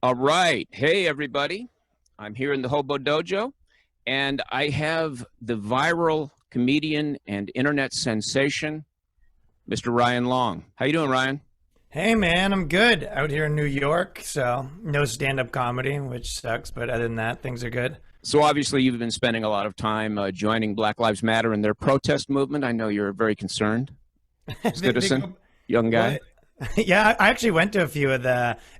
All right. Hey, everybody. I'm here in the Hobo Dojo, and I have the viral comedian and internet sensation, Mr. Ryan Long. How you doing, Ryan? Hey man, I'm good out here in New York, so no stand-up comedy, which sucks, but other than that, things are good. So obviously you've been spending a lot of time joining Black Lives Matter and their protest movement. I know you're a very concerned They citizen, go, young guy. what? Yeah, I actually went to a few of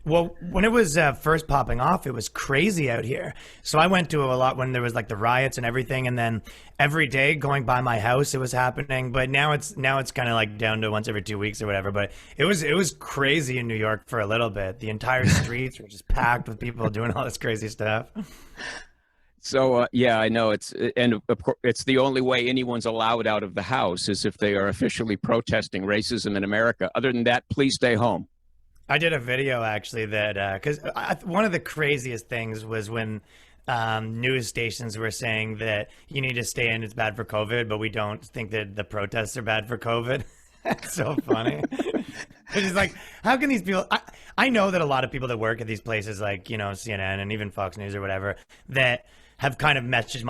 well, when it was first popping off, it was crazy out here. So I went to a lot when there was like the riots and everything, and then every day going by my house, it was happening. But now it's kind of like down to once every 2 weeks or whatever. But it was crazy in New York for a little bit. The entire streets were just packed with people doing all this crazy stuff. So yeah, I know and of course it's the only way anyone's allowed out of the house is if they are officially protesting racism in America. Other than that, please stay home. I did a video actually that because one of the craziest things was when news stations were saying that you need to stay in, it's bad for COVID, but we don't think that the protests are bad for COVID. That's so funny. It's just like, how can these people? I know that a lot of people that work at these places, like CNN and even Fox News or whatever, that have kind of messaged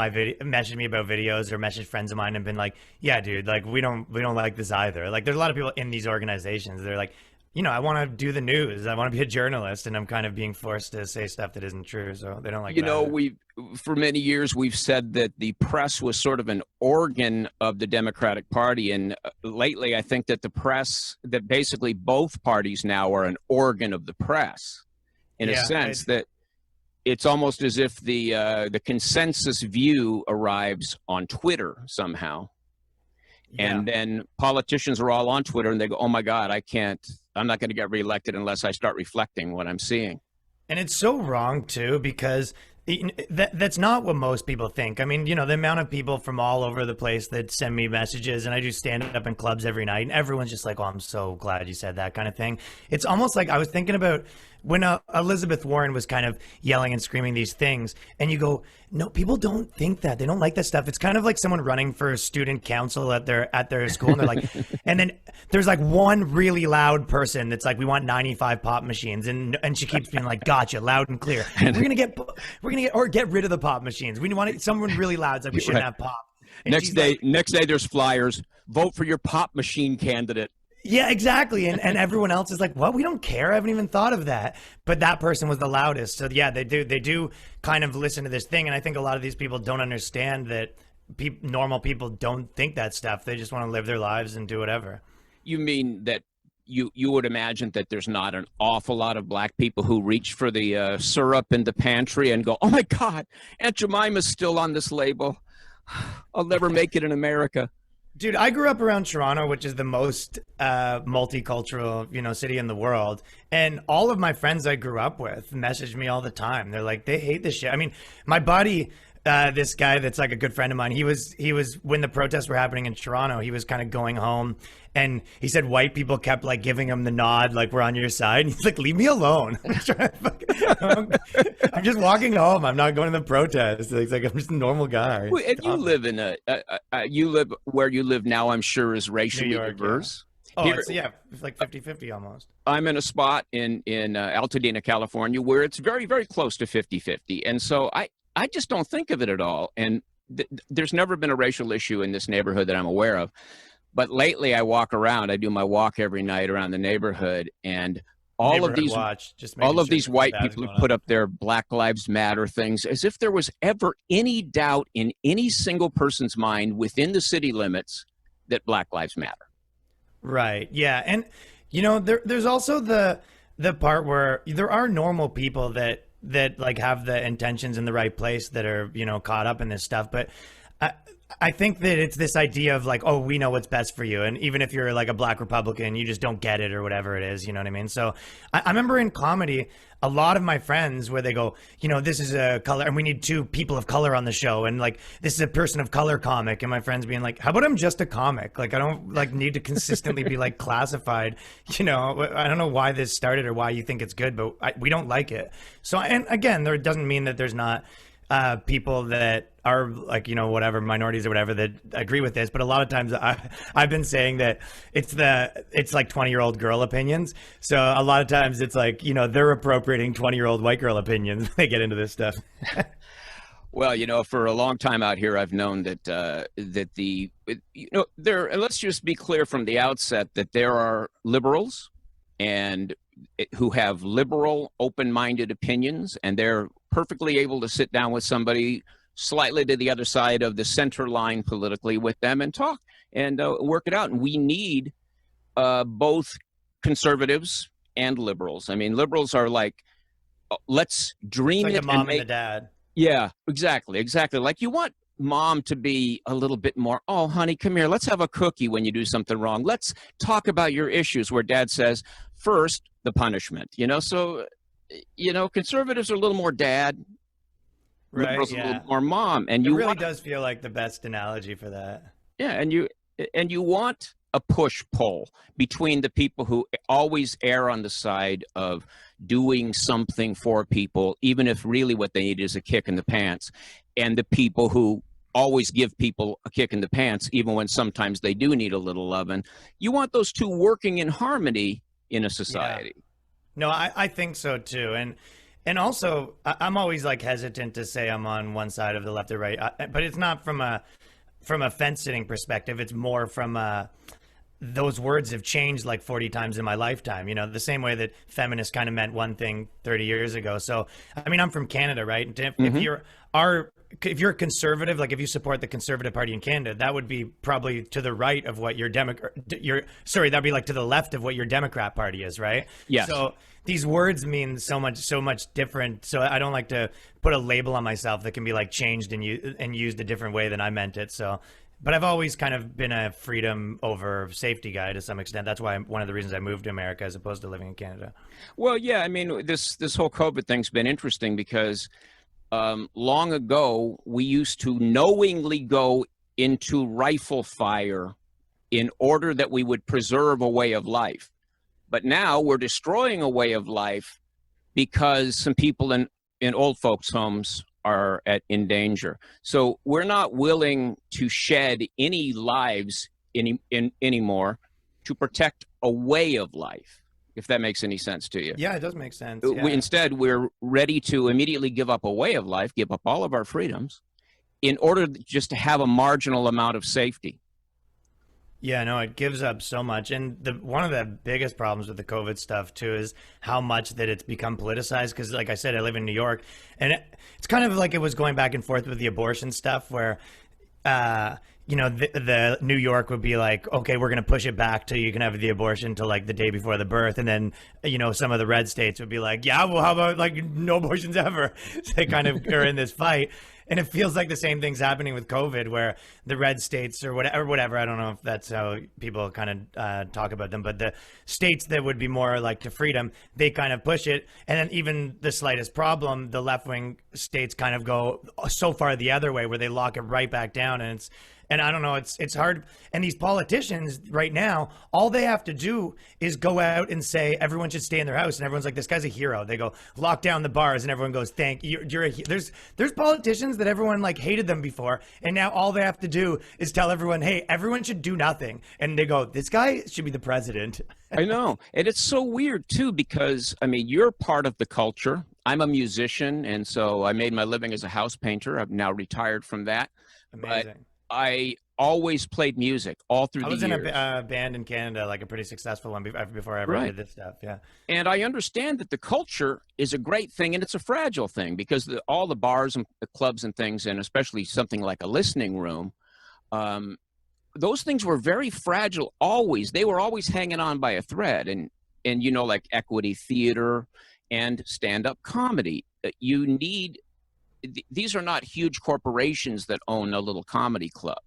me about videos or messaged friends of mine and been like, yeah, dude, like we don't like this either. Like, there's a lot of people in these organizations. They're like, I want to do the news. I want to be a journalist, and I'm kind of being forced to say stuff that isn't true. So they don't like You that know, either. we for many years we've said that the press was sort of an organ of the Democratic Party, and lately I think that that basically both parties now are an organ of the press, in a Yeah, sense that it's almost as if the consensus view arrives on Twitter somehow, yeah. and then politicians are all on Twitter and they go, "Oh my God, I'm not going to get reelected unless I start reflecting what I'm seeing." And it's so wrong too, because that's not what most people think. I mean, the amount of people from all over the place that send me messages, and I do stand up in clubs every night, and everyone's just like, "Oh, I'm so glad you said that," kind of thing. It's almost like I was thinking about when Elizabeth Warren was kind of yelling and screaming these things, and you go, "No, people don't think that. They don't like that stuff." It's kind of like someone running for student council at their school, and they're like, and then there's like one really loud person that's like, "We want 95 pop machines," and she keeps being like, "Gotcha, loud and clear. We're gonna get or get rid of the pop machines. We want someone really loud. It's like we shouldn't have pop." And Next she's day, like, next day there's flyers. Vote for your pop machine candidate. yeah, exactly. And everyone else is like, "What? We don't care. I haven't even thought of that." But that person was the loudest. So yeah, they do kind of listen to this thing. And I think a lot of these people don't understand that normal people don't think that stuff. They just want to live their lives and do whatever. You mean that you would imagine that there's not an awful lot of black people who reach for the syrup in the pantry and go, "Oh my God, Aunt Jemima's still on this label. I'll never make it in America." Dude, I grew up around Toronto, which is the most multicultural, city in the world. And all of my friends I grew up with message me all the time. They're like, they hate this shit. I mean, my buddy, this guy that's like a good friend of mine, he was when the protests were happening in Toronto, he was kind of going home, and he said white people kept like giving him the nod, like, "We're on your side." And he's like, "Leave me alone." I'm just walking home. I'm not going to the protest. It's like, I'm just a normal guy. Well, and you Stop it. live in you live where you live now, I'm sure, is New racially York, yeah. diverse. Oh, Here, it's like 50-50 almost. I'm in a spot in Altadena, California, where it's very, very close to 50-50. And so I just don't think of it at all. And there's never been a racial issue in this neighborhood that I'm aware of. But lately I walk around, I do my walk every night around the neighborhood, and all of Neighborhood these watch, just all making of sure these nothing white bad's people going who put on. up their Black Lives Matter things, as if there was ever any doubt in any single person's mind within the city limits that Black Lives Matter. Right. Yeah. And there's also the part where there are normal people that like have the intentions in the right place that are, caught up in this stuff. But I think that it's this idea of like, "Oh, we know what's best for you." And even if you're like a black Republican, you just don't get it or whatever it is. You know what I mean? So I remember in comedy, a lot of my friends where they go, "This is a color and we need two people of color on the show." And like, "This is a person of color comic." And my friends being like, "How about I'm just a comic? Like, I don't like need to consistently be like classified." I don't know why this started or why you think it's good, but we don't like it. So, and again, there doesn't mean that there's not people that are like, whatever, minorities or whatever, that agree with this. But a lot of times I've been saying that it's like 20-year-old girl opinions. So a lot of times it's like, they're appropriating 20-year-old white girl opinions when they get into this stuff. Well, for a long time out here, I've known that let's just be clear from the outset that there are liberals and who have liberal, open-minded opinions, and they're perfectly able to sit down with somebody slightly to the other side of the center line politically with them and talk and work it out. And we need both conservatives and liberals. I mean, liberals are like, let's dream It's like it the mom and make, and the dad. yeah, exactly. Like you want mom to be a little bit more, oh, honey, come here. Let's have a cookie when you do something wrong. Let's talk about your issues, where dad says, first, the punishment, So, conservatives are a little more dad, Right, liberals yeah. a little more mom. And It you really want, does feel like the best analogy for that. yeah, and you want a push-pull between the people who always err on the side of doing something for people, even if really what they need is a kick in the pants, and the people who always give people a kick in the pants, even when sometimes they do need a little loving. You want those two working in harmony in a society. Yeah. No, I think so too. And also, I'm always like hesitant to say I'm on one side of the left or right, but it's not from a fence sitting perspective. It's more from those words have changed like 40 times in my lifetime, the same way that feminist kind of meant one thing 30 years ago. So, I mean, I'm from Canada, right? And if you're a conservative, like if you support the Conservative Party in Canada, that would be probably to the right of what that'd be like to the left of what your Democrat Party is, right? Yes. So these words mean so much different. So I don't like to put a label on myself that can be like changed and used a different way than I meant it. So, but I've always kind of been a freedom over safety guy to some extent. That's why one of the reasons I moved to America as opposed to living in Canada. Well, yeah, I mean, this whole COVID thing's been interesting because long ago, we used to knowingly go into rifle fire in order that we would preserve a way of life. But now we're destroying a way of life because some people in old folks' homes are in danger. So we're not willing to shed any lives anymore to protect a way of life, if that makes any sense to you. Yeah, it does make sense. Yeah. Instead, we're ready to immediately give up a way of life, give up all of our freedoms in order just to have a marginal amount of safety. Yeah, no, it gives up so much. And one of the biggest problems with the COVID stuff, too, is how much that it's become politicized. Because, like I said, I live in New York. And it's kind of like it was going back and forth with the abortion stuff where, the New York would be like, okay, we're going to push it back till you can have the abortion till like the day before the birth. And then, some of the red states would be like, yeah, well, how about like no abortions ever? So they kind of are in this fight. And it feels like the same thing's happening with COVID, where the red states or whatever, I don't know if that's how people kind of talk about them, but the states that would be more like to freedom, they kind of push it. And then even the slightest problem, the left-wing states kind of go so far the other way where they lock it right back down. And I don't know, it's hard. And these politicians right now, all they have to do is go out and say everyone should stay in their house. And everyone's like, this guy's a hero. They go, lock down the bars. And everyone goes, thank you. There's politicians that everyone like hated them before. And now all they have to do is tell everyone, hey, everyone should do nothing. And they go, this guy should be the president. I know. And it's so weird, too, because, I mean, you're part of the culture. I'm a musician. And so I made my living as a house painter. I'm now retired from that. Amazing. But I always played music all through the years. I was in a band in Canada, like a pretty successful one before I ever did this stuff. Yeah. And I understand that the culture is a great thing and it's a fragile thing because all the bars and the clubs and things, and especially something like a listening room, those things were very fragile always. They were always hanging on by a thread. And like Equity Theater and stand-up comedy, these are not huge corporations that own a little comedy club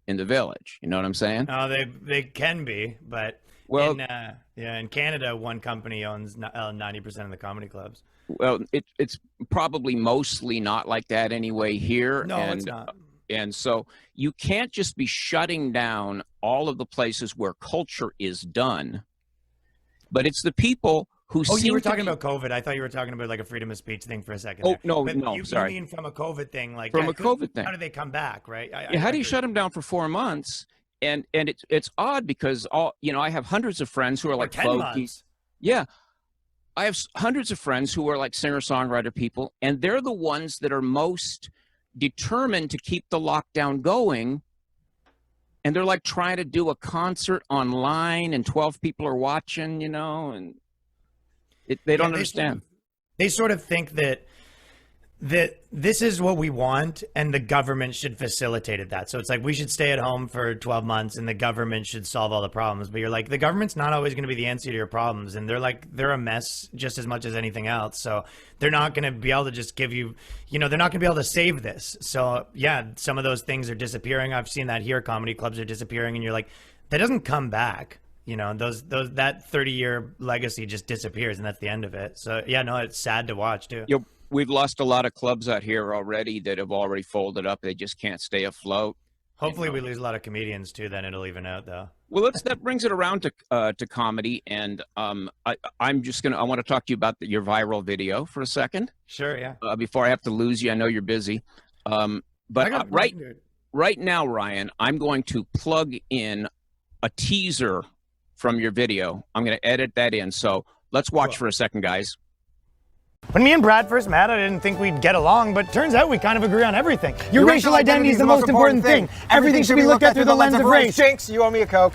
in the village. You know what I'm saying? Oh, they can be, but in Canada, one company owns 90% of the comedy clubs. Well, it's probably mostly not like that anyway here. No, it's not. And so you can't just be shutting down all of the places where culture is done, but it's the people who Oh, you were seem to talking be- about COVID. I thought you were talking about like a freedom of speech thing for a second. Oh, there. no, But no, you sorry. mean from a COVID thing, like From a COVID thing. How do they come back, right? Yeah, how do you agree. shut them down for 4 months? And it's odd because I have hundreds of friends who are Or like 10 folky. months? Yeah, I have hundreds of friends who are like singer-songwriter people, and they're the ones that are most determined to keep the lockdown going. And they're like trying to do a concert online, and 12 people are watching, and they don't understand. They sort of think that this is what we want, and the government should facilitate that. So it's like we should stay at home for 12 months, and the government should solve all the problems. But you're like, the government's not always going to be the answer to your problems, and they're a mess just as much as anything else. So they're not going to be able to just give you, they're not going to be able to save this. So yeah, some of those things are disappearing. I've seen that here. Comedy clubs are disappearing, and you're like, that doesn't come back. That 30-year legacy just disappears, and that's the end of it. So yeah, no, it's sad to watch too. We've lost a lot of clubs out here already that have already folded up. They just can't stay afloat. Hopefully we lose a lot of comedians too, then it'll even out though. Well, that brings it around to comedy. And I want to talk to you about your viral video for a second. Sure, yeah. Before I have to lose you, I know you're busy. But right now, Ryan, I'm going to plug in a teaser from your video. I'm going to edit that in. So let's watch for a second, guys. When me and Brad first met, I didn't think we'd get along, but turns out we kind of agree on everything. Your racial identity is the most important thing. Everything should be looked at through the lens of race. Jinx, you owe me a Coke.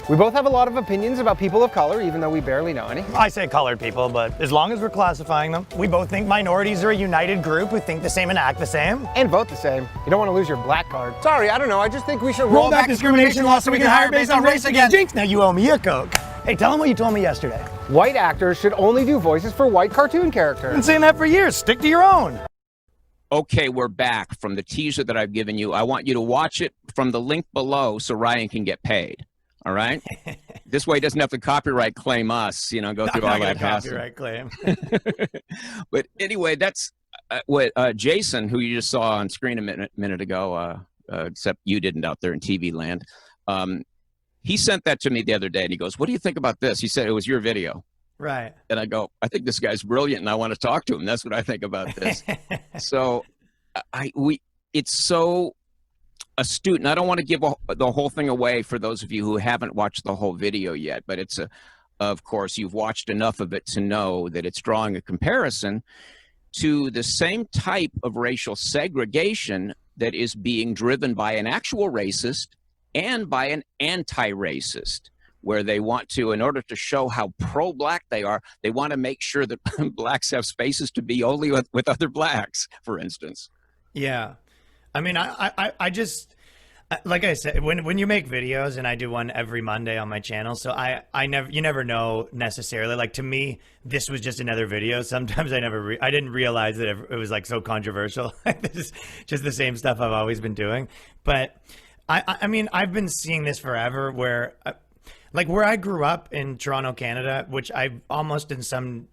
We both have a lot of opinions about people of color, even though we barely know any. I say colored people, but as long as we're classifying them, we both think minorities are a united group who think the same and act the same. And vote the same. You don't want to lose your black card. Sorry, I don't know. I just think we should Roll back discrimination laws so we can hire based on race again. Jinx, now you owe me a Coke. Hey, tell them what you told me yesterday. White actors should only do voices for white cartoon I've characters. been saying that for years. Stick to your own. Okay, we're back from the teaser that I've given you. I want you to watch it from the link below so Ryan can get paid. All right? This way he doesn't have to copyright claim us, go through all that hassle. Copyright claim. But anyway, that's what Jason, who you just saw on screen a minute ago, except you didn't out there in TV land, he sent that to me the other day, and he goes, "What do you think about this?" He said it was your video. Right. And I go, "I think this guy's brilliant, and I want to talk to him. That's what I think about this." So it's so astute, and I don't want to give the whole thing away for those of you who haven't watched the whole video yet, but of course, you've watched enough of it to know that it's drawing a comparison to the same type of racial segregation that is being driven by an actual racist and by an anti-racist, where they want to, in order to show how pro-black they are, they want to make sure that blacks have spaces to be only with other blacks, for instance. Yeah. I mean, I just, like I said, when you make videos, and I do one every Monday on my channel, so you never know necessarily. Like, to me, this was just another video. Sometimes I didn't realize that it was like so controversial. This is just the same stuff I've always been doing. But I mean, I've been seeing this forever where, like where I grew up in Toronto, Canada, which I almost to some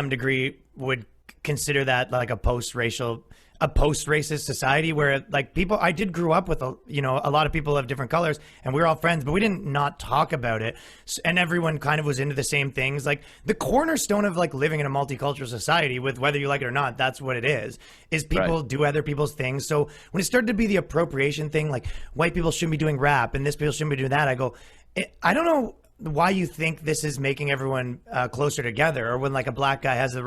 degree would consider that like a post-racist society where like people, I did grow up with a lot of people of different colors, and we were all friends, but we didn't not talk about it, and everyone kind of was into the same things. Like the cornerstone of like living in a multicultural society, with whether you like it or not, that's what it is people do other people's things. So when it started to be the appropriation thing, like white people shouldn't be doing rap and this people shouldn't be doing that, I go, I don't know why you think this is making everyone closer together, or when like a black guy has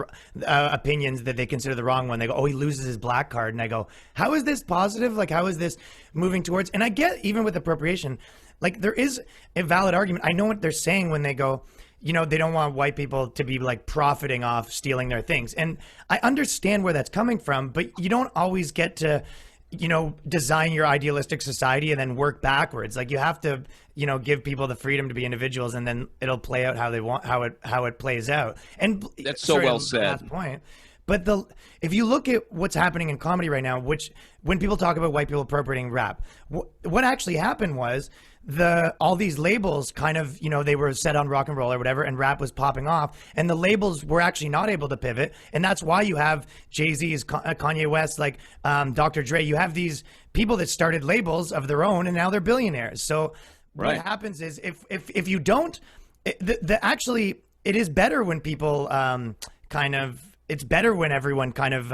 opinions that they consider the wrong one, they go, oh, he loses his black card, and I go, how is this positive? Like, how is this moving towards? And I get, even with appropriation, like there is a valid argument. I know what they're saying when they go, they don't want white people to be like profiting off stealing their things, and I understand where that's coming from, but you don't always get to design your idealistic society and then work backwards. Like you have to, give people the freedom to be individuals, and then it'll play out how they want, how it plays out. And that's so well said. Last point. But if you look at what's happening in comedy right now, which when people talk about white people appropriating rap, what actually happened was all these labels kind of, they were set on rock and roll or whatever, and rap was popping off, and the labels were actually not able to pivot. And that's why you have Jay-Z's, Kanye West, like Dr. Dre. You have these people that started labels of their own, and now they're billionaires. So what happens is if you don't, actually it is better when people it's better when everyone kind of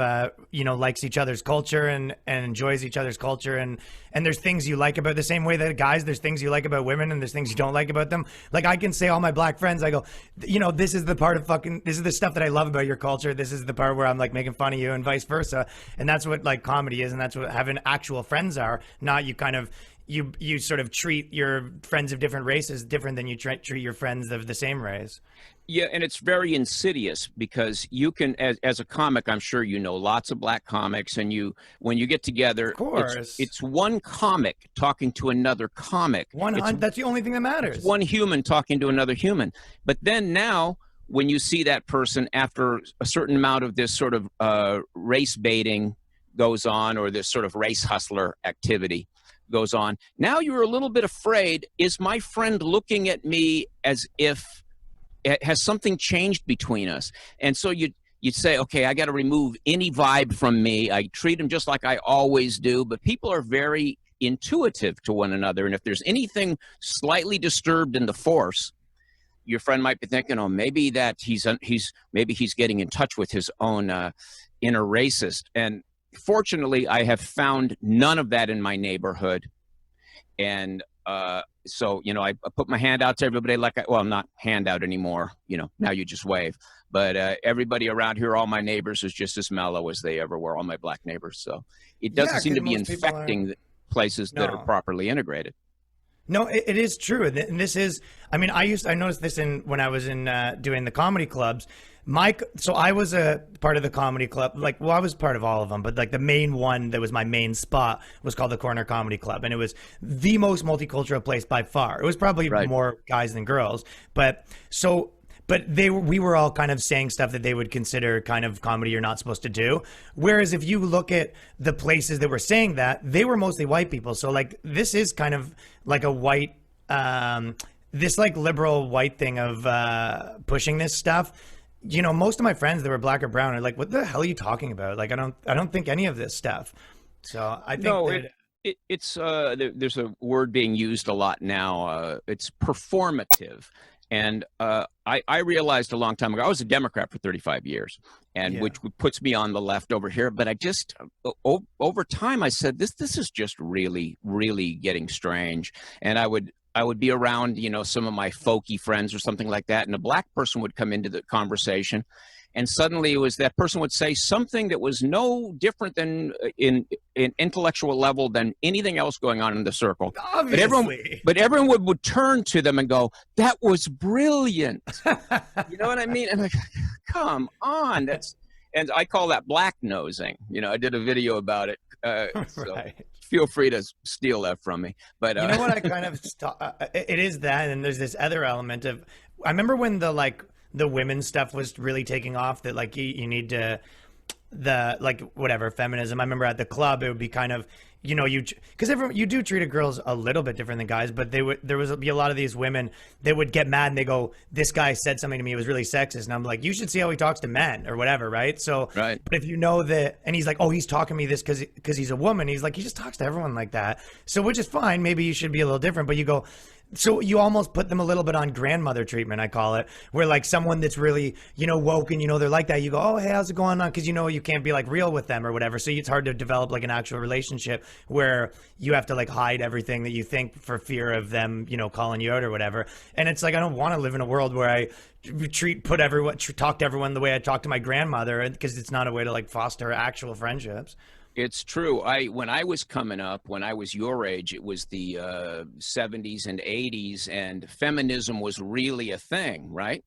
likes each other's culture and enjoys each other's culture, and there's things you like about, the same way that guys, there's things you like about women and there's things you don't like about them. Like I can say all my black friends, I go, this is the part of this is the stuff that I love about your culture. This is the part where I'm like making fun of you, and vice versa. And that's what like comedy is, and that's what having actual friends are. Not you kind of you sort of treat your friends of different races different than you treat your friends of the same race. Yeah, and it's very insidious because you can, as a comic, I'm sure you know lots of black comics, and when you get together, of course, it's one comic talking to another comic. That's the only thing that matters. It's one human talking to another human. But then now, when you see that person after a certain amount of this sort of race baiting goes on, or this sort of race hustler activity goes on, now you're a little bit afraid. Is my friend looking at me as if has something changed between us? And so you'd say, okay, I got to remove any vibe from me. I treat them just like I always do. But people are very intuitive to one another. And if there's anything slightly disturbed in the force, your friend might be thinking, oh, maybe that maybe he's getting in touch with his own inner racist. And fortunately, I have found none of that in my neighborhood. And so, I put my hand out to everybody not hand out anymore. Now you just wave. But everybody around here, all my neighbors, is just as mellow as they ever were, all my black neighbors. So it doesn't seem to be infecting places that are properly integrated. No, it is true. And this is, I noticed this when I was in doing the comedy clubs. So I was a part of the comedy club, I was part of all of them, but like the main one that was my main spot was called the Corner Comedy Club. And it was the most multicultural place by far. It was probably more guys than girls, but we were all kind of saying stuff that they would consider kind of comedy you're not supposed to do. Whereas if you look at the places that were saying that, they were mostly white people. So like, this is kind of like a white, this like liberal white thing of pushing this stuff. Most of my friends that were black or brown are like, what the hell are you talking about? Like, I don't think any of this stuff. So I think it's there's a word being used a lot now. It's performative. And I realized a long time ago, I was a Democrat for 35 years, and which puts me on the left over here. But I just, over time, I said, this is just really, really getting strange. And I would be around, some of my folky friends or something like that, and a black person would come into the conversation, and suddenly it was that person would say something that was no different than in intellectual level than anything else going on in the circle. Obviously. But everyone would turn to them and go, "That was brilliant." You know what I mean? And like, come on, and I call that black nosing. I did a video about it. So feel free to steal that from me. But you know what I kind of it is that, and there's this other element of, I remember when the women's stuff was really taking off, that like you need to whatever feminism. I remember at the club it would be kind of, because you do treat girls a little bit different than guys, but there would be a lot of these women that would get mad and they go, this guy said something to me, it was really sexist, and I'm like, you should see how he talks to men or whatever, right? So right. But if you know that, and he's like, oh, he's talking to me this because he's a woman, he's like, he just talks to everyone like that, so which is fine, maybe you should be a little different, but you go, so you almost put them a little bit on grandmother treatment, I call it, where like someone that's really, woke and they're like that, you go, oh, hey, how's it going on? Because you can't be like real with them or whatever. So it's hard to develop like an actual relationship where you have to like hide everything that you think for fear of them, calling you out or whatever. And it's like, I don't want to live in a world where I talk to everyone the way I talk to my grandmother, because it's not a way to like foster actual friendships. It's true. When I was coming up, when I was your age, it was the 70s and 80s, and feminism was really a thing, right?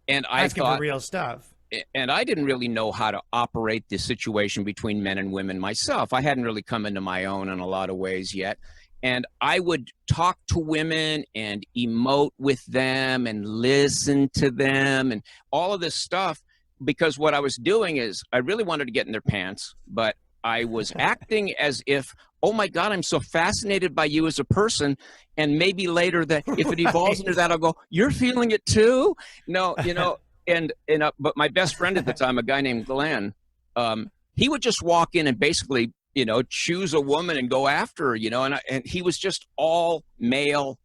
And I thought, for real stuff. And I didn't really know how to operate the situation between men and women myself. I hadn't really come into my own in a lot of ways yet. And I would talk to women and emote with them and listen to them and all of this stuff, because what I was doing is I really wanted to get in their pants, but I was acting as if, oh my God, I'm so fascinated by you as a person. And maybe later that if it evolves into that, I'll go, you're feeling it too? No, but my best friend at the time, a guy named Glenn, he would just walk in and basically, choose a woman and go after her, and he was just all male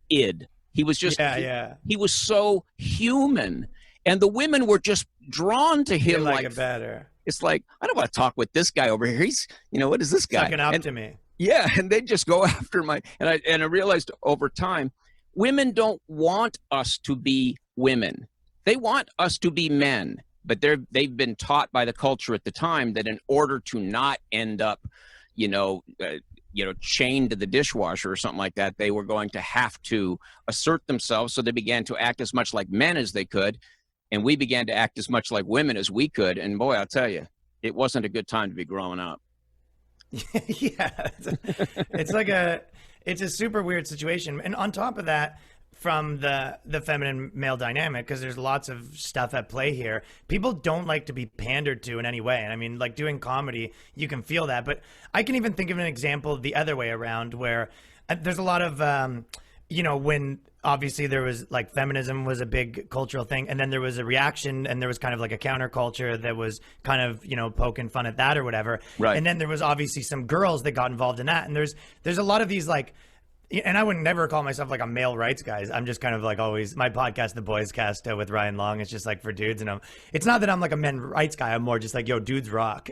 id. He was just, yeah. he was so human. And the women were just drawn to him. Like it better. It's like, I don't want to talk with this guy over here. He's, what is this guy? Sucking up to me. Yeah, and they just go after and I realized over time, women don't want us to be women. They want us to be men, but they've been taught by the culture at the time that in order to not end up, chained to the dishwasher or something like that, they were going to have to assert themselves. So they began to act as much like men as they could. And we began to act as much like women as we could. And boy, I'll tell you, it wasn't a good time to be growing up. Yeah. It's a super weird situation. And on top of that, from the feminine male dynamic, because there's lots of stuff at play here, people don't like to be pandered to in any way. And I mean, like doing comedy, you can feel that. But I can even think of an example the other way around where there's a lot of, when obviously there was like feminism was a big cultural thing, and then there was a reaction, and there was kind of like a counterculture that was kind of poking fun at that or whatever. Right. And then there was obviously some girls that got involved in that, and there's a lot of these like, and I would never call myself like a male rights guy. I'm just kind of like always, my podcast, The Boys Cast with Ryan Long, it's just like for dudes, and it's not that I'm like a men rights guy. I'm more just like, yo, dudes rock.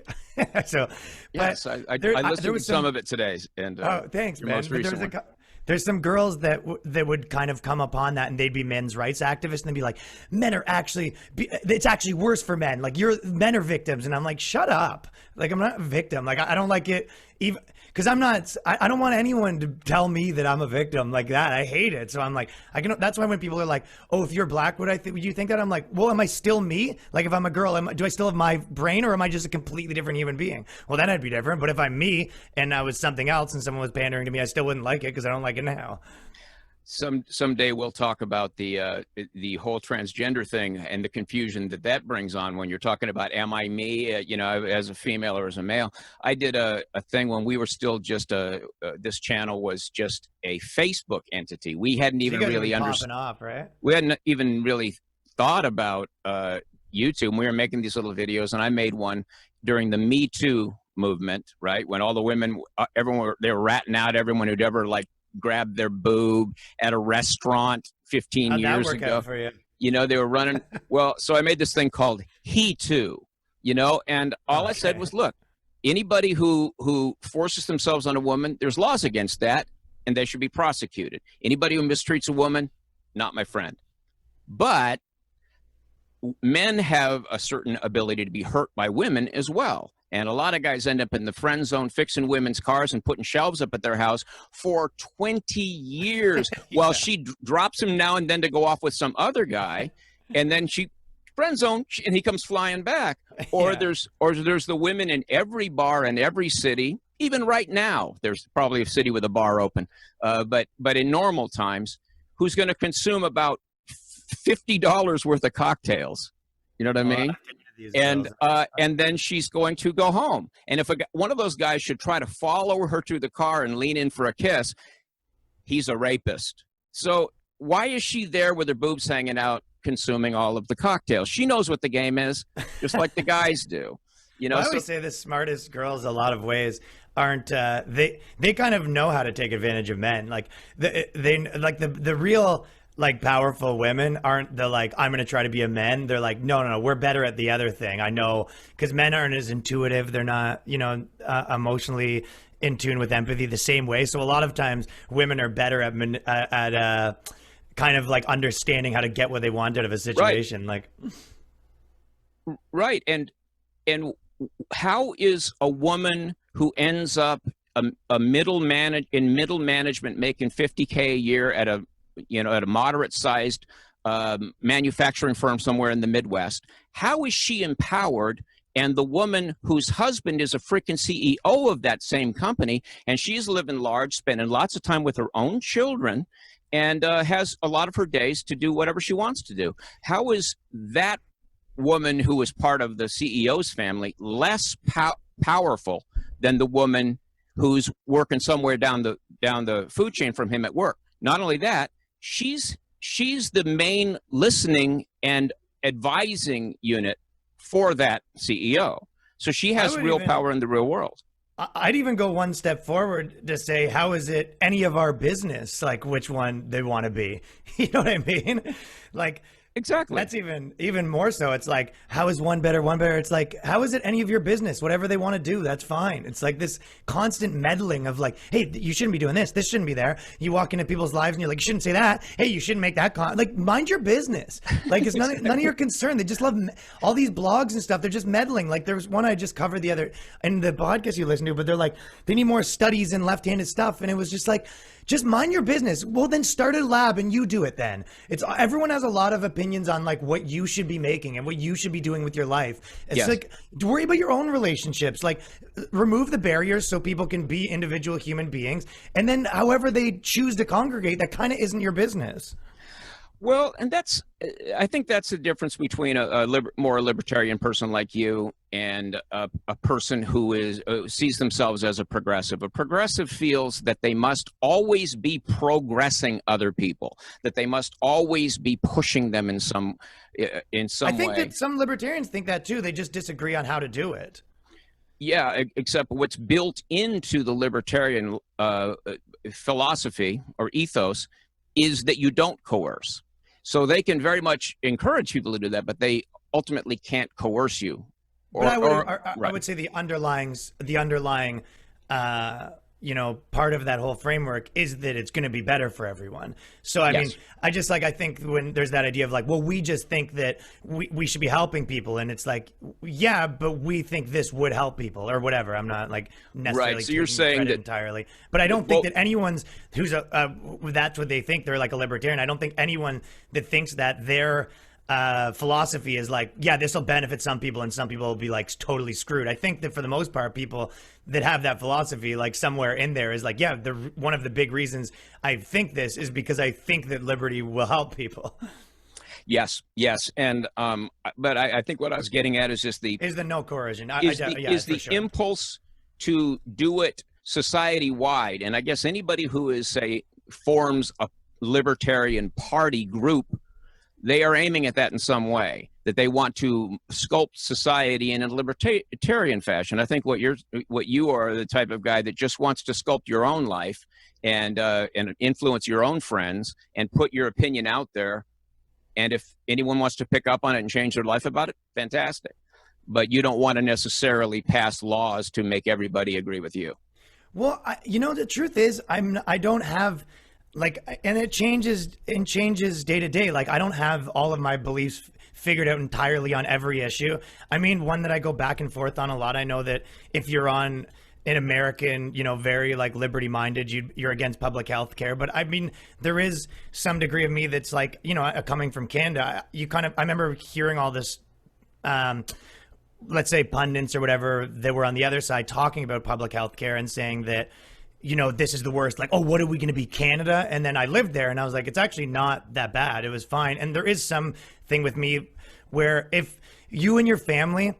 So yes, I listened to some of it today, and thanks, man. Most recent one. There's some girls that would kind of come upon that, and they'd be men's rights activists, and they'd be like, men are actually, it's actually worse for men. Like, men are victims. And I'm like, shut up. Like, I'm not a victim. Like, I don't like it even because I don't want anyone to tell me that I'm a victim like that. I hate it. So I'm like, that's why when people are like, oh, if you're black, would you think that? I'm like, well, am I still me? Like, if I'm a girl, do I still have my brain, or am I just a completely different human being? Well, then I'd be different. But if I'm me and I was something else and someone was pandering to me, I still wouldn't like it because I don't like it now. Someday we'll talk about the whole transgender thing and the confusion that brings on when you're talking about, am I me, as a female or as a male. I did a thing when we were still just this channel was just a Facebook entity. We hadn't even really understood. Right? We hadn't even really thought about YouTube. We were making these little videos, and I made one during the Me Too movement, right? When all the women, they were ratting out everyone who'd ever grabbed their boob at a restaurant 15 How'd years that work ago. out for you? They were running. Well, so I made this thing called He Too, and all I said was, look, anybody who forces themselves on a woman, there's laws against that, and they should be prosecuted. Anybody who mistreats a woman, not my friend. But men have a certain ability to be hurt by women as well. And a lot of guys end up in the friend zone fixing women's cars and putting shelves up at their house for 20 years while she drops him now and then to go off with some other guy. And then she friend zone and he comes flying back. Or there's the women in every bar in every city. Even right now, there's probably a city with a bar open. But in normal times, who's going to consume about $50 worth of cocktails? You know what I mean? And then she's going to go home. And if one of those guys should try to follow her to the car and lean in for a kiss, he's a rapist. So why is she there with her boobs hanging out, consuming all of the cocktails? She knows what the game is, just like the guys do. I always say the smartest girls, a lot of ways, aren't they kind of know how to take advantage of men. Like the real powerful women aren't the I'm going to try to be a man. They're like, no, we're better at the other thing. I know, because men aren't as intuitive. They're not, emotionally in tune with empathy the same way. So a lot of times women are better at kind of understanding how to get what they want out of a situation. Right. And how is a woman who ends up in middle management making $50K a year at a moderate-sized manufacturing firm somewhere in the Midwest, how is she empowered? And the woman whose husband is a freaking CEO of that same company, and she's living large, spending lots of time with her own children, and has a lot of her days to do whatever she wants to do. How is that woman who is part of the CEO's family less powerful than the woman who's working somewhere down the food chain from him at work? Not only that, she's the main listening and advising unit for that CEO. So she has real power in the real world. I'd even go one step forward to say, how is it any of our business, like which one they want to be? You know what I mean? Like, Exactly. that's even more so. It's like, how is one better, one better? It's like, how is it any of your business? Whatever they want to do, that's fine. It's like this constant meddling of like, hey, you shouldn't be doing this. This shouldn't be there. You walk into people's lives and you're like, you shouldn't say that. Hey, you shouldn't make that like, mind your business. Like, it's none of your concern. They just love all these blogs and stuff. They're just meddling. Like, there was one I just covered the other in the podcast you listen to, but they're like, they need more studies in left-handed stuff. And it was just like, just mind your business. Well, then start a lab and you do it then. It's everyone has a lot of opinions on like what you should be making and what you should be doing with your life. It's like, worry about your own relationships. Like, remove the barriers so people can be individual human beings. And then however they choose to congregate, that kind of isn't your business. Well, and I think that's the difference between a more libertarian person like you and a person who sees themselves as a progressive. A progressive feels that they must always be progressing other people, that they must always be pushing them in some way. I think that some libertarians think that too. They just disagree on how to do it. Yeah, except what's built into the libertarian philosophy or ethos is that you don't coerce. So they can very much encourage people to do that, but they ultimately can't coerce you. I would say the underlying part of that whole framework is that it's going to be better for everyone. So, I mean, I think when there's that idea of like, well, we just think that we should be helping people. And it's like, yeah, but we think this would help people or whatever. I'm not like necessarily right. So you're saying that entirely, but I don't think that anyone's who's that's what they think. They're like a libertarian. I don't think anyone that thinks that their philosophy is like, yeah, this will benefit some people and some people will be like totally screwed. I think that for the most part, people that have that philosophy, like somewhere in there is like, yeah, one of the big reasons I think this is because I think that liberty will help people. Yes. And but I think what I was getting at is just the no coercion. The impulse to do it society-wide. And I guess anybody who forms a libertarian party group, they are aiming at that in some way, that they want to sculpt society in a libertarian fashion. I think what you are the type of guy that just wants to sculpt your own life and influence your own friends and put your opinion out there. And if anyone wants to pick up on it and change their life about it, fantastic. But you don't want to necessarily pass laws to make everybody agree with you. Well, the truth is, I don't have. Like, and it changes day to day. Like, I don't have all of my beliefs figured out entirely on every issue. I mean, one that I go back and forth on a lot. I know that if you're on an American, very like liberty minded, you're against public health care. But I mean, there is some degree of me that's like, coming from Canada, I remember hearing all this, let's say pundits or whatever that were on the other side talking about public health care and saying that, this is the worst. Like, oh, what are we going to be, Canada? And then I lived there and I was like, it's actually not that bad. It was fine. And there is some thing with me where if you and your family,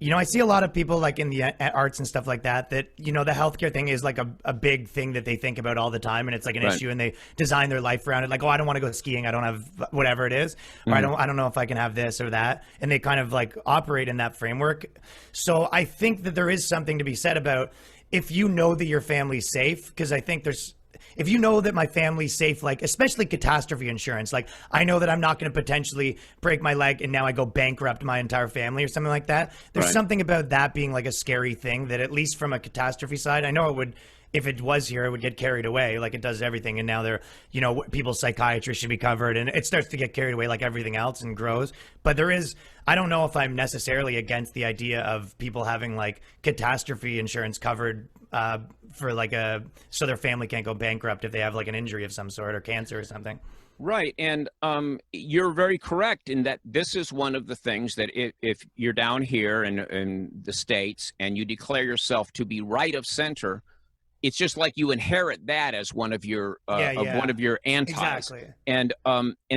I see a lot of people like in the arts and stuff like that, the healthcare thing is like a big thing that they think about all the time. And it's like an issue and they design their life around it. Like, oh, I don't want to go skiing. I don't have whatever it is. Or I don't know if I can have this or that. And they kind of like operate in that framework. So I think that there is something to be said about if you know that your family's safe, because I think if you know that my family's safe, like especially catastrophe insurance, like I know that I'm not going to potentially break my leg and now I go bankrupt my entire family or something like that. There's something about that being like a scary thing that at least from a catastrophe side, I know it would, if it was here, it would get carried away like it does everything. And now people's psychiatry should be covered and it starts to get carried away like everything else and grows. But I don't know if I'm necessarily against the idea of people having like catastrophe insurance covered for like so their family can't go bankrupt if they have like an injury of some sort or cancer or something. Right. And you're very correct in that this is one of the things that if you're down here in the States and you declare yourself to be right of center, it's just like you inherit that as one of your one of your antis. Exactly. And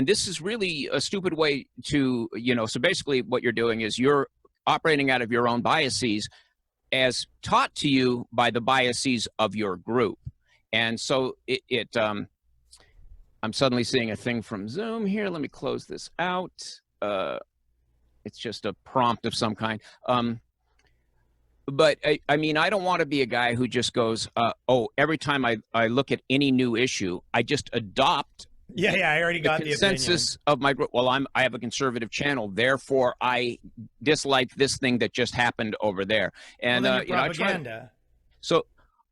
this is really a stupid way to, so basically what you're doing is you're operating out of your own biases as taught to you by the biases of your group. And so I'm suddenly seeing a thing from Zoom here. Let me close this out. It's just a prompt of some kind. but I mean, I don't want to be a guy who just goes, oh, every time I look at any new issue, I just adopt Yeah, I already got the consensus of my group. Well, I have a conservative channel, therefore I dislike this thing that just happened over there. And well, you know, propaganda.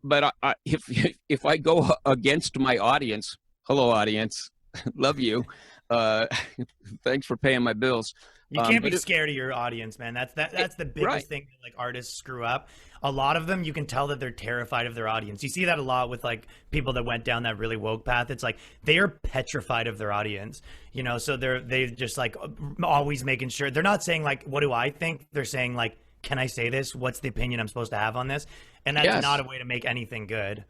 But if I go against my audience, hello audience, love you, thanks for paying my bills. You can't be scared of your audience, man. That's the biggest right. thing that like artists screw up. A lot of them, you can tell that they're terrified of their audience. You see that a lot with like people that went down that really woke path. It's like they are petrified of their audience, you know. So they just like always making sure they're not saying like, "What do I think?" They're saying like, "Can I say this? What's the opinion I'm supposed to have on this?" And that's not a way to make anything good.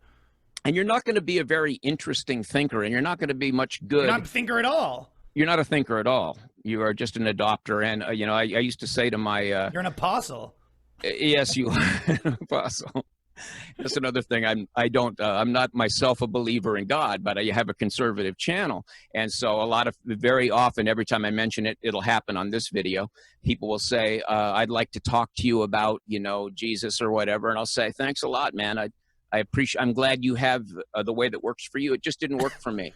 And you're not going to be a very interesting thinker, and you're not going to be much good. You're not a thinker at all. You're not a thinker at all. You are just an adopter. And, you know, I used to say to my... You're an apostle. Yes, you are an apostle. That's another thing. I'm not myself a believer in God, but I have a conservative channel. And so very often, every time I mention it, it'll happen on this video. People will say, I'd like to talk to you about, you know, Jesus or whatever. And I'll say, thanks a lot, man. I appreciate, I'm glad you have the way that works for you. It just didn't work for me.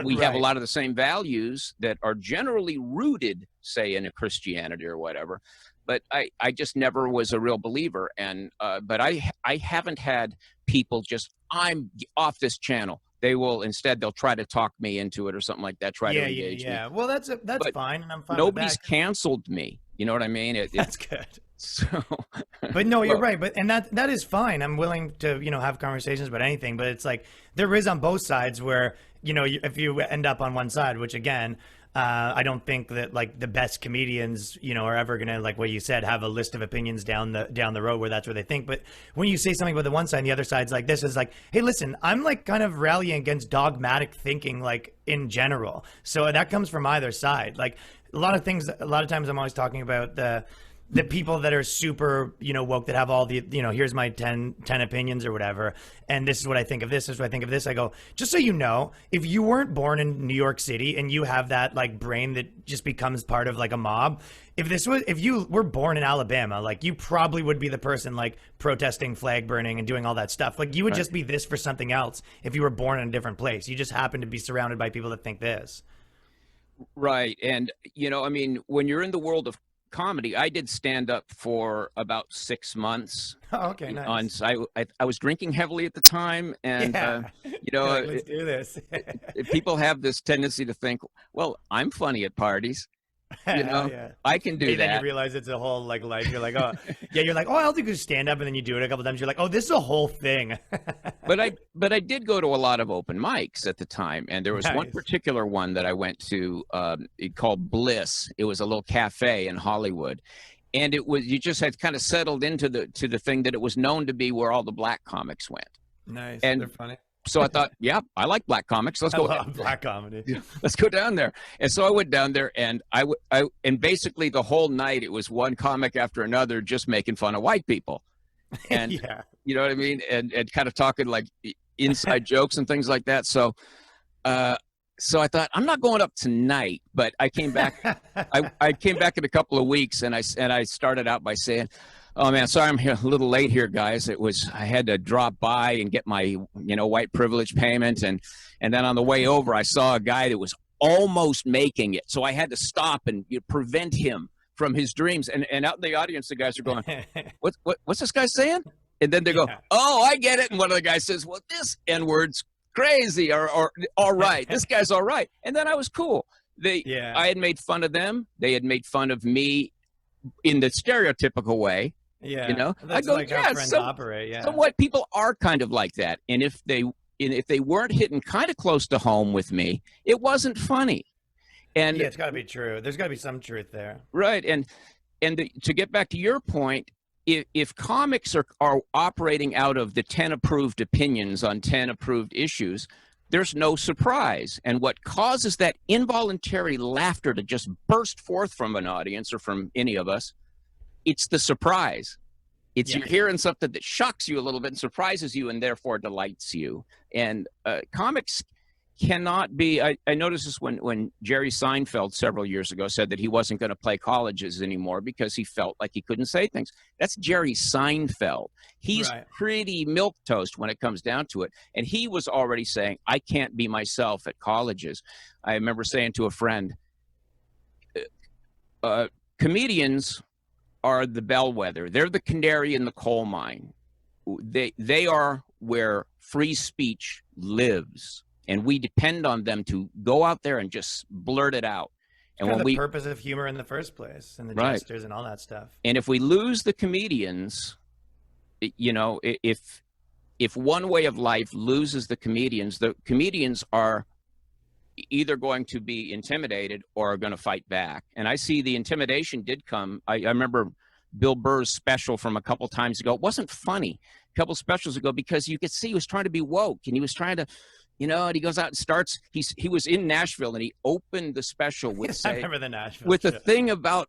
We have a lot of the same values that are generally rooted, say, in a Christianity or whatever. But I just never was a real believer. And but I haven't had people just, I'm off this channel. They'll try to talk me into it or something like that, try to engage me. Yeah, well, that's fine, and I'm fine Nobody's with that. Canceled me. You know what I mean? That's good. So, but no, you're right. But and that is fine. I'm willing to, you know, have conversations about anything. But it's like there is on both sides where, you know, if you end up on one side, which again, I don't think that like the best comedians, you know, are ever gonna, like what you said, have a list of opinions down the road where that's what they think. But when you say something about the one side and the other side's like this, is like, hey, listen, I'm like kind of rallying against dogmatic thinking, like in general. So that comes from either side. Like a lot of times I'm always talking about the people that are super, you know, woke, that have all the, you know, here's my 10 opinions or whatever, and this is what I think of this, is what I think of this. I go, just so you know, if you weren't born in New York City and you have that like brain that just becomes part of like a mob, if you were born in Alabama, like you probably would be the person like protesting, flag burning, and doing all that stuff. Like you would just be this for something else if you were born in a different place. You just happen to be surrounded by people that think this. Right. And, you know, I mean, when you're in the world of comedy, I did stand up for about 6 months. Oh, okay, nice. I was drinking heavily at the time, and you know, like, let's do this. People have this tendency to think, well, I'm funny at parties. You know, I can do that. Then you realize it's a whole like life. You're like, oh, yeah. You're like, oh, I'll do stand up, and then you do it a couple times. You're like, oh, this is a whole thing. But I did go to a lot of open mics at the time, and there was one particular one that I went to called Bliss. It was a little cafe in Hollywood, and you just had kind of settled into the thing that it was known to be where all the black comics went. Nice, and they're funny. So I thought, yeah, I like black comics. Let's go. I love black comedy. Let's go down there. And so I went down there, and and basically the whole night it was one comic after another just making fun of white people, and you know what I mean, and kind of talking like inside jokes and things like that. So I thought, I'm not going up tonight, but I came back. I came back in a couple of weeks, and I started out by saying, oh man, sorry I'm here a little late here, guys. I had to drop by and get my, you know, white privilege payment, and then on the way over I saw a guy that was almost making it, so I had to stop and prevent him from his dreams. And out in the audience, the guys are going, what's this guy saying? And then they go, oh, I get it. And one of the guys says, well, this N-word's crazy, or all right, this guy's all right. And then I was cool. I had made fun of them. They had made fun of me in the stereotypical way. Yeah, you know, that's, I go, like, how friends operate. Yeah, some white people are kind of like that, and if they weren't hitting kind of close to home with me, it wasn't funny. And yeah, it's got to be true. There's got to be some truth there, right? And to get back to your point, if comics are operating out of the 10 approved opinions on 10 approved issues, there's no surprise. And what causes that involuntary laughter to just burst forth from an audience or from any of us, it's the surprise. It's you're hearing something that shocks you a little bit and surprises you and therefore delights you. And comics cannot be. I noticed this when Jerry Seinfeld several years ago said that he wasn't going to play colleges anymore because he felt like he couldn't say things. That's Jerry Seinfeld. He's pretty milquetoast when it comes down to it. And he was already saying, I can't be myself at colleges. I remember saying to a friend, comedians are the bellwether. They're the canary in the coal mine. They are where free speech lives. And we depend on them to go out there and just blurt it out. And when the purpose of humor in the first place, and the gestures and all that stuff. And if we lose the comedians, you know, if one way of life loses the comedians are either going to be intimidated or are going to fight back. And I see the intimidation did come. I remember Bill Burr's special from a couple times ago. It wasn't funny a couple specials ago because you could see he was trying to be woke and he was trying to, you know, and he goes out and starts. He was in Nashville and he opened the special with I remember the Nashville with show. the thing about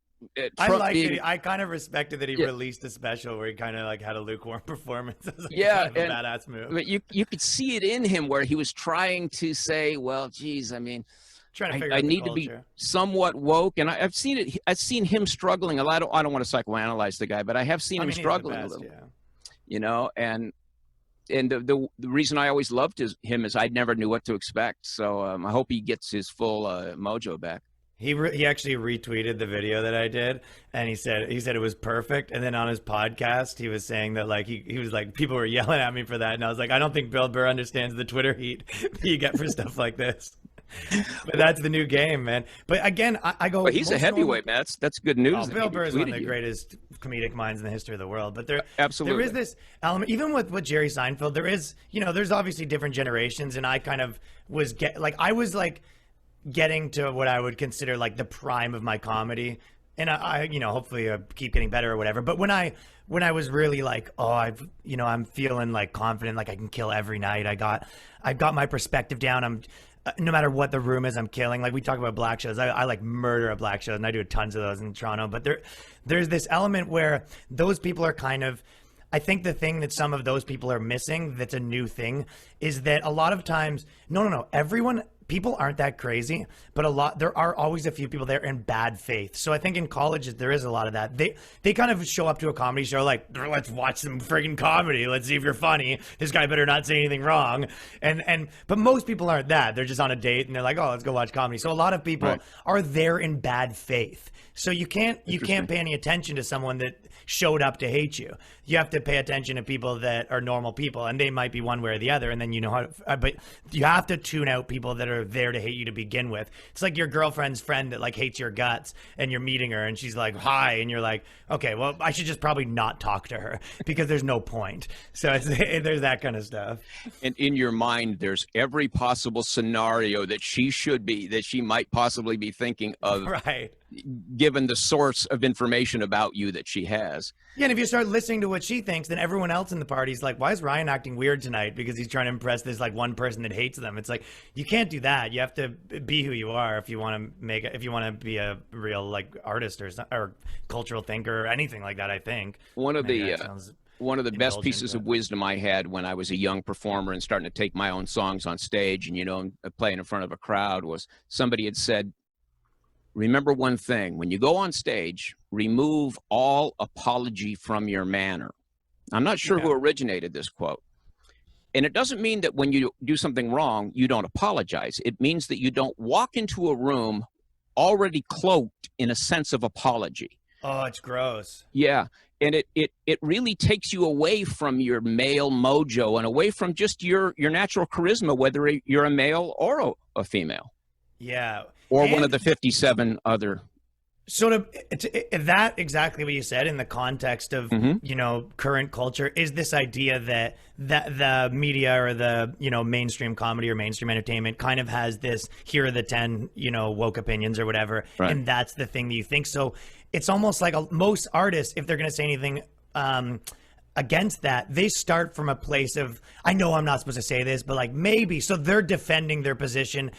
Trump I kind of respected that he released a special where he kind of like had a lukewarm performance. Like kind of a badass move. But you could see it in him where he was trying to say, well, geez, I mean, trying to figure out I the need culture. to be somewhat woke, and I've seen it. I've seen him struggling a lot. I don't want to psychoanalyze the guy, but I have seen him struggling a little. Yeah. You know, and the reason I always loved him is I never knew what to expect. So I hope he gets his full mojo back. He actually retweeted the video that I did, and he said it was perfect. And then on his podcast, he was saying that like he was like, people were yelling at me for that, and I was like, I don't think Bill Burr understands the Twitter heat that you get for stuff like this. But that's the new game, man. But again, I go. But he's a heavyweight, man. That's good news. Oh, Bill Burr is one of the greatest comedic minds in the history of the world. But there is this element, even with Jerry Seinfeld. There is, you know, there's obviously different generations, and I kind of was getting to what I would consider like the prime of my comedy, and I you know, hopefully keep getting better or whatever. But when I was really like, oh, I'm feeling like confident, like I can kill every night. I've got my perspective down. I'm no matter what the room is, I'm killing. Like we talk about black shows. I like murder a black show, and I do tons of those in Toronto. But there's this element where those people are kind of, I think the thing that some of those people are missing that's a new thing is that a lot of times, no, people aren't that crazy, but there are always a few people there in bad faith. So I think in colleges there is a lot of that. They kind of show up to a comedy show like, let's watch some friggin' comedy. Let's see if you're funny. This guy better not say anything wrong. But most people aren't that. They're just on a date and they're like, oh, let's go watch comedy. So a lot of people are there in bad faith. So you can't pay any attention to someone that showed up to hate you. You have to pay attention to people that are normal people, and they might be one way or the other, and then you know how to, but you have to tune out people that are there to hate you to begin with. It's like your girlfriend's friend that like hates your guts, and you're meeting her and she's like, hi, and you're like, okay, well, I should just probably not talk to her because there's no point. So there's that kind of stuff. And in your mind, there's every possible scenario that she might possibly be thinking of, right, given the source of information about you that she has. Yeah, and if you start listening to what she thinks, then everyone else in the party's like, why is Ryan acting weird tonight? Because he's trying to impress this like one person that hates them. It's like, you can't do that. You have to be who you are if you want to be a real like artist or cultural thinker or anything like that, I think. One of the best pieces of wisdom I had when I was a young performer and starting to take my own songs on stage and, you know, playing in front of a crowd was somebody had said, remember one thing, when you go on stage, remove all apology from your manner. I'm not sure who originated this quote. And it doesn't mean that when you do something wrong, you don't apologize. It means that you don't walk into a room already cloaked in a sense of apology. Oh, it's gross. Yeah. And it really takes you away from your male mojo and away from just your natural charisma, whether you're a male or a female. Yeah. Or one of the 57 other. So that exactly what you said in the context of, you know, current culture is this idea that the media or the, you know, mainstream comedy or mainstream entertainment kind of has this, here are the 10, you know, woke opinions or whatever. Right. And that's the thing that you think. So it's almost like most artists, if they're going to say anything against that, they start from a place of, I know I'm not supposed to say this, but like maybe. So they're defending their position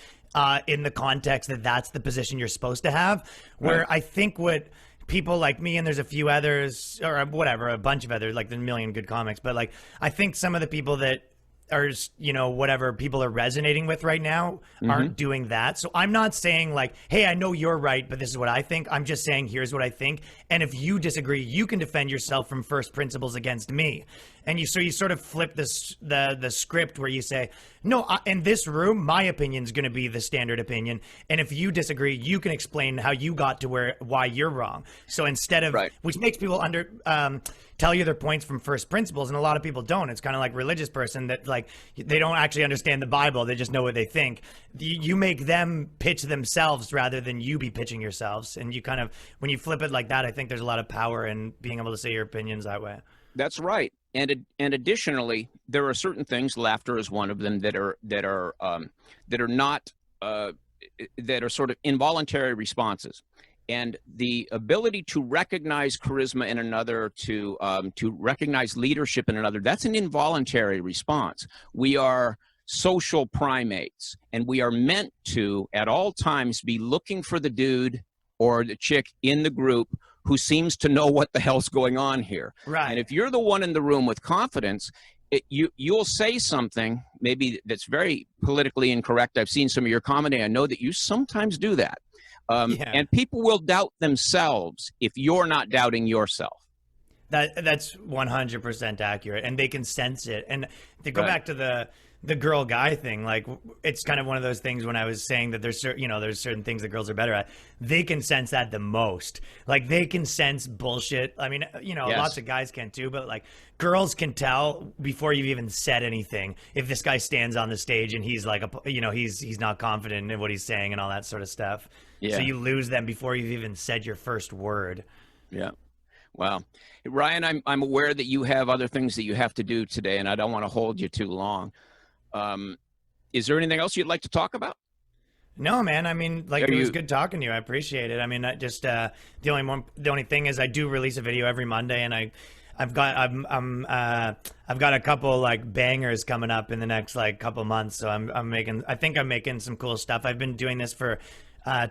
in the context that that's the position you're supposed to have, where I think what people like me, and there's a few others or whatever, a bunch of others, like there's a million good comics, but like I think some of the people that are, you know, whatever people are resonating with right now aren't doing that. So I'm not saying like, hey, I know you're right, but this is what I think. I'm just saying, here's what I think. And if you disagree, you can defend yourself from first principles against me. And you sort of flip the script where you say, no, in this room, my opinion is going to be the standard opinion. And if you disagree, you can explain how you got to why you're wrong. So instead of, which makes people tell you their points from first principles, and a lot of people don't. It's kind of like religious person that like they don't actually understand the Bible. They just know what they think. You make them pitch themselves rather than you be pitching yourselves. And you kind of, when you flip it like that, I think there's a lot of power in being able to say your opinions that way. That's right. And additionally, there are certain things, laughter is one of them, that are not that are sort of involuntary responses. And the ability to recognize charisma in another, to recognize leadership in another, that's an involuntary response. We are social primates, and we are meant to, at all times, be looking for the dude or the chick in the group who seems to know what the hell's going on here. Right. And if you're the one in the room with confidence, you'll say something maybe that's very politically incorrect. I've seen some of your comedy. I know that you sometimes do that. And people will doubt themselves if you're not doubting yourself. That's 100% accurate, and they can sense it. And to go back to the girl guy thing, like it's kind of one of those things when I was saying that there's certain things that girls are better at. They can sense that the most. Like they can sense bullshit. I mean, lots of guys can too, but like girls can tell before you've even said anything if this guy stands on the stage and he's like he's not confident in what he's saying and all that sort of stuff. Yeah. So you lose them before you've even said your first word. Yeah. Wow. Ryan, I'm aware that you have other things that you have to do today, and I don't want to hold you too long. Is there anything else you'd like to talk about? No, man. I mean, like it was good talking to you. I appreciate it. I mean, the only thing is I do release a video every Monday, and I've got a couple like bangers coming up in the next like couple months. So I think I'm making some cool stuff. I've been doing this for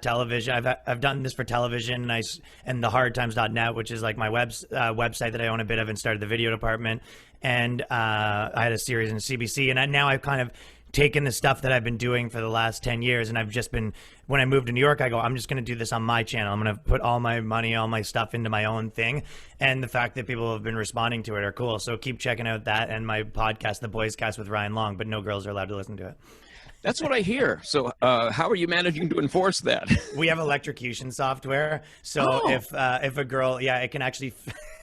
television. I've done this for television, and thehardtimes.net, which is like my website that I own a bit of, and started the video department. And I had a series in CBC, and now I've kind of taken the stuff that I've been doing for the last 10 years, and I've just been, when I moved to New York, I go, I'm just going to do this on my channel. I'm going to put all my money, all my stuff into my own thing. And the fact that people have been responding to it are cool. So keep checking out that and my podcast, The Boys Cast with Ryan Long, but no girls are allowed to listen to it. That's what I hear. So how are you managing to enforce that? We have electrocution software. So if a girl, it can actually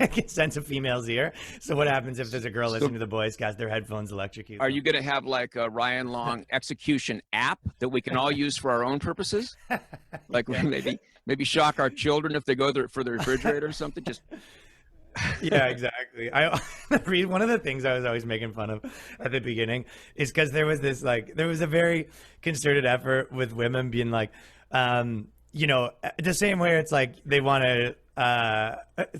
it can sense a female's ear. So what happens if there's a girl listening to the Boys Cast, their headphones electrocute? Are you going to have like a Ryan Long execution app that we can all use for our own purposes? Like maybe shock our children if they go there for the refrigerator or something? Just... Yeah, exactly. One of the things I was always making fun of at the beginning is because there was a very concerted effort with women being like, the same way it's like they want to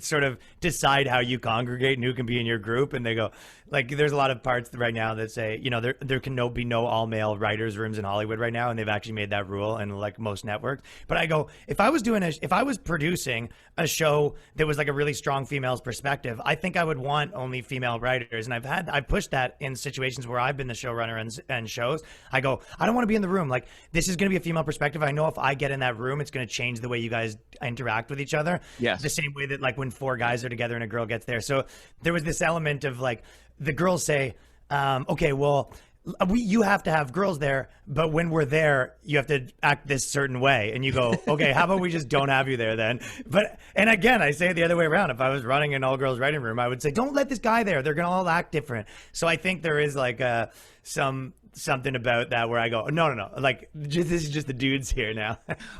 sort of decide how you congregate and who can be in your group, and they go like, there's a lot of parts right now that say, there can be no all male writers rooms in Hollywood right now, and they've actually made that rule in like most networks. But I go, if I was producing a show that was like a really strong female's perspective, I think I would want only female writers. And I've pushed that in situations where I've been the showrunner and shows. I go, I don't want to be in the room. Like, this is going to be a female perspective. I know if I get in that room, it's going to change the way you guys interact with each other. Yes. The same way that like when four guys are together and a girl gets there. So there was this element of like, the girls say, okay, well, you have to have girls there, but when we're there, you have to act this certain way. And you go, okay, how about we just don't have you there then? And again, I say it the other way around. If I was running an all-girls writing room, I would say, don't let this guy there. They're going to all act different. So I think there is like something about that where I go, no. Like, this is just the dudes here now.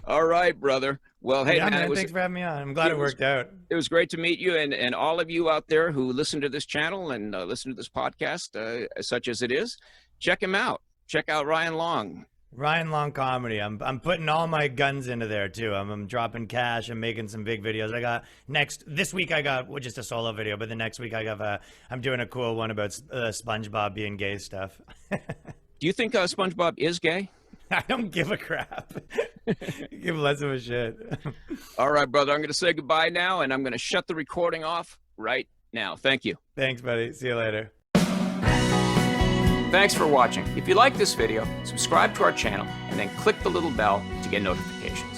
All right, brother. Well, hey, yeah, man, thanks for having me on. I'm glad it worked out. It was great to meet you, and all of you out there who listen to this channel and listen to this podcast, such as it is, check him out. Check out Ryan Long. Ryan Long Comedy. I'm putting all my guns into there too. I'm dropping cash. I'm making some big videos. This week I got just a solo video, but the next week I'm doing a cool one about SpongeBob being gay stuff. Do you think SpongeBob is gay? I don't give a crap. Give less of a shit. All right, brother. I'm going to say goodbye now, and I'm going to shut the recording off right now. Thank you. Thanks, buddy. See you later. Thanks for watching. If you like this video, subscribe to our channel and then click the little bell to get notifications.